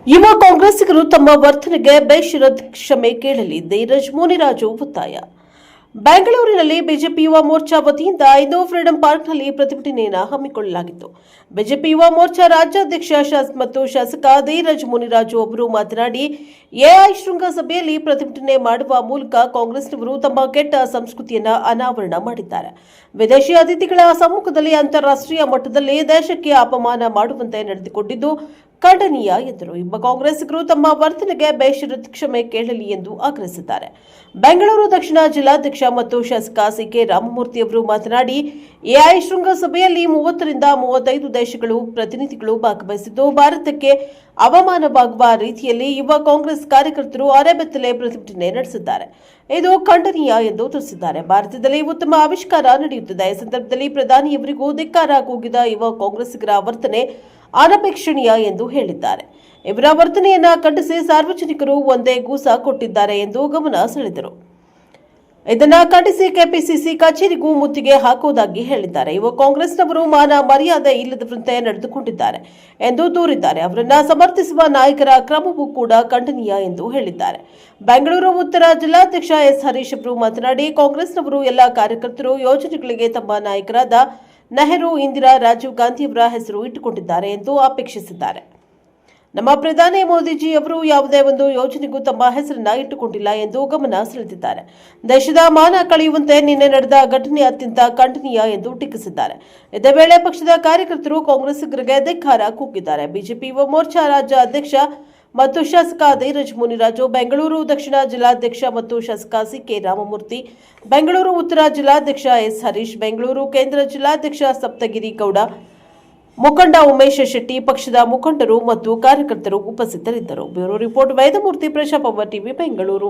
ಯುವ ಕಾಂಗ್ರೆಸ್ಸಿಗರು ತಮ್ಮ ವರ್ತನೆಗೆ ಬೇಷರತ್ ಕ್ಷಮೆ ಕೇಳಲಿ ಧೀರಜ್ ಮುನಿರಾಜು ಒತ್ತಾಯ. ಬೆಂಗಳೂರಿನಲ್ಲಿ ಬಿಜೆಪಿ ಯುವ ಮೋರ್ಚಾ ವತಿಯಿಂದ ಇಂದು ಫ್ರೀಡಂ ಪಾರ್ಕ್ನಲ್ಲಿ ಪ್ರತಿಭಟನೆಯನ್ನು ಹಮ್ಮಿಕೊಳ್ಳಲಾಗಿತ್ತು. ಬಿಜೆಪಿ ಯುವ ಮೋರ್ಚಾ ರಾಜ್ಯಾಧ್ಯಕ್ಷ ಮತ್ತು ಶಾಸಕ ಧೀರಜ್ ಮುನಿರಾಜು ಅವರು ಮಾತನಾಡಿ, ಎಐ ಶೃಂಗಸಭೆಯಲ್ಲಿ ಪ್ರತಿಭಟನೆ ಮಾಡುವ ಮೂಲಕ ಕಾಂಗ್ರೆಸ್ನವರು ತಮ್ಮ ಕೆಟ್ಟ ಸಂಸ್ಕೃತಿಯನ್ನು ಅನಾವರಣ ಮಾಡಿದ್ದಾರೆ. ವಿದೇಶಿ ಅತಿಥಿಗಳ ಸಮ್ಮುಖದಲ್ಲಿ ಅಂತಾರಾಷ್ಟ್ರೀಯ ಮಟ್ಟದಲ್ಲಿ ದೇಶಕ್ಕೆ ಅಪಮಾನ ಮಾಡುವಂತೆ ನಡೆದುಕೊಂಡಿದ್ದು ಖಂಡನೀಯ ಎಂದರು. ಯುವ ಕಾಂಗ್ರೆಸ್ಸಿಗರು ತಮ್ಮ ವರ್ತನೆಗೆ ಬೇಷರತ್ ಕ್ಷಮೆ ಕೇಳಲಿ ಎಂದು ಆಗ್ರಹಿಸಿದ್ದಾರೆ. ಬೆಂಗಳೂರು ದಕ್ಷಿಣ ಜಿಲ್ಲಾಧ್ಯಕ್ಷ ಮತ್ತು ಶಾಸಕ ಸಿಕೆ ರಾಮಮೂರ್ತಿ ಅವರು ಮಾತನಾಡಿ, ಎಐ ಶೃಂಗಸಭೆಯಲ್ಲಿ 30 ರಿಂದ 35 ದೇಶಗಳು ಪ್ರತಿನಿಧಿಗಳು ಭಾಗವಹಿಸಿದ್ದು ಭಾರತಕ್ಕೆ ಅವಮಾನವಾಗುವ ರೀತಿಯಲ್ಲಿ ಯುವ ಕಾಂಗ್ರೆಸ್ ಕಾರ್ಯಕರ್ತರು ಅರೆಬೆತ್ತಲೆ ಪ್ರತಿಭಟನೆ ನಡೆಸಿದ್ದಾರೆ. ಇದು ಖಂಡನೀಯ ಎಂದು ತಿಳಿಸಿದ್ದಾರೆ. ಭಾರತದಲ್ಲಿ ಉತ್ತಮ ಆವಿಷ್ಕಾರ ನಡೆಯುತ್ತಿದೆ. ಈ ಸಂದರ್ಭದಲ್ಲಿ ಪ್ರಧಾನಿಯವರಿಗೂ ಧಿಕ್ಕಾರ ಕೂಗಿದ ಯುವ ಕಾಂಗ್ರೆಸ್ಸಿಗರ ವರ್ತನೆ ಅನಪೇಕ್ಷಣೀಯ ಎಂದು ಹೇಳಿದ್ದಾರೆ. ಇವರ ವರ್ತನೆಯನ್ನ ಖಂಡಿಸಿ ಸಾರ್ವಜನಿಕರು ಒಂದೇ ಗೂಸ ಕೊಟ್ಟಿದ್ದಾರೆ ಎಂದು ಗಮನ ಸೆಳೆದರು. ಇದನ್ನ ಖಂಡಿಸಿ ಕೆಪಿಸಿಸಿ ಕಚೇರಿಗೂ ಮುತ್ತಿಗೆ ಹಾಕುವುದಾಗಿ ಹೇಳಿದ್ದಾರೆ. ಯುವ ಕಾಂಗ್ರೆಸ್ನವರು ಮಾನ ಮರ್ಯಾದೆ ಇಲ್ಲದಂತೆ ನಡೆದುಕೊಂಡಿದ್ದಾರೆ ಎಂದು ದೂರಿದ್ದಾರೆ. ಅವರನ್ನ ಸಮರ್ಥಿಸುವ ನಾಯಕರ ಕ್ರಮವೂ ಕೂಡ ಖಂಡನೀಯ ಎಂದು ಹೇಳಿದ್ದಾರೆ. ಬೆಂಗಳೂರು ಉತ್ತರ ಜಿಲ್ಲಾಧ್ಯಕ್ಷ ಎಸ್ ಹರೀಶ್ ಅವರು ಮಾತನಾಡಿ, ಕಾಂಗ್ರೆಸ್ನವರು ಎಲ್ಲ ಕಾರ್ಯಕರ್ತರು ಯೋಜನೆಗಳಿಗೆ ತಮ್ಮ ನಾಯಕರಾದ ನೆಹರು, ಇಂದಿರಾ, ರಾಜೀವ್ ಗಾಂಧಿಯವರ ಹೆಸರು ಇಟ್ಟುಕೊಂಡಿದ್ದಾರೆ ಎಂದು ಆಕ್ಷೇಪಿಸಿದ್ದಾರೆ. ನಮ್ಮ ಪ್ರಧಾನಿ ಮೋದಿಜಿ ಅವರು ಯಾವುದೇ ಒಂದು ಯೋಜನೆಗೂ ತಮ್ಮ ಹೆಸರನ್ನ ಇಟ್ಟುಕೊಂಡಿಲ್ಲ ಎಂದು ಗಮನ ಸೆಳೆದಿದ್ದಾರೆ. ದೇಶದ ಮಾನ ಕಳೆಯುವಂತೆ ನಿನ್ನೆ ನಡೆದ ಘಟನೆ ಅತ್ಯಂತ ಖಂಡನೀಯ ಎಂದು ಟೀಕಿಸಿದ್ದಾರೆ. ಇದೇ ವೇಳೆ ಪಕ್ಷದ ಕಾರ್ಯಕರ್ತರು ಕಾಂಗ್ರೆಸ್ಸಿಗರಿಗೆ ಧಿಕ್ಕಾರ ಕೂಗಿದ್ದಾರೆ. ಬಿಜೆಪಿ ಯುವ ಮೋರ್ಚಾ ರಾಜ್ಯ ಅಧ್ಯಕ್ಷ ಮತ್ತು ಶಾಸಕ ಧೀರಜ್ ಮುನಿರಾಜು, ಬೆಂಗಳೂರು ದಕ್ಷಿಣ ಜಿಲ್ಲಾಧ್ಯಕ್ಷ ಮತ್ತು ಶಾಸಕ ಸಿಕೆ ರಾಮಮೂರ್ತಿ, ಬೆಂಗಳೂರು ಉತ್ತರ ಜಿಲ್ಲಾಧ್ಯಕ್ಷ ಎಸ್ ಹರೀಶ್, ಬೆಂಗಳೂರು ಕೇಂದ್ರ ಜಿಲ್ಲಾಧ್ಯಕ್ಷ ಸಪ್ತಗಿರಿ ಗೌಡ, ಮುಖಂಡ ಉಮೇಶ್ ಶೆಟ್ಟಿ, ಪಕ್ಷದ ಮುಖಂಡರು ಮತ್ತು ಕಾರ್ಯಕರ್ತರು ಉಪಸ್ಥಿತರಿದ್ದರು. Bureau report Vedamurthy, Prajapower TV, Bengaluru.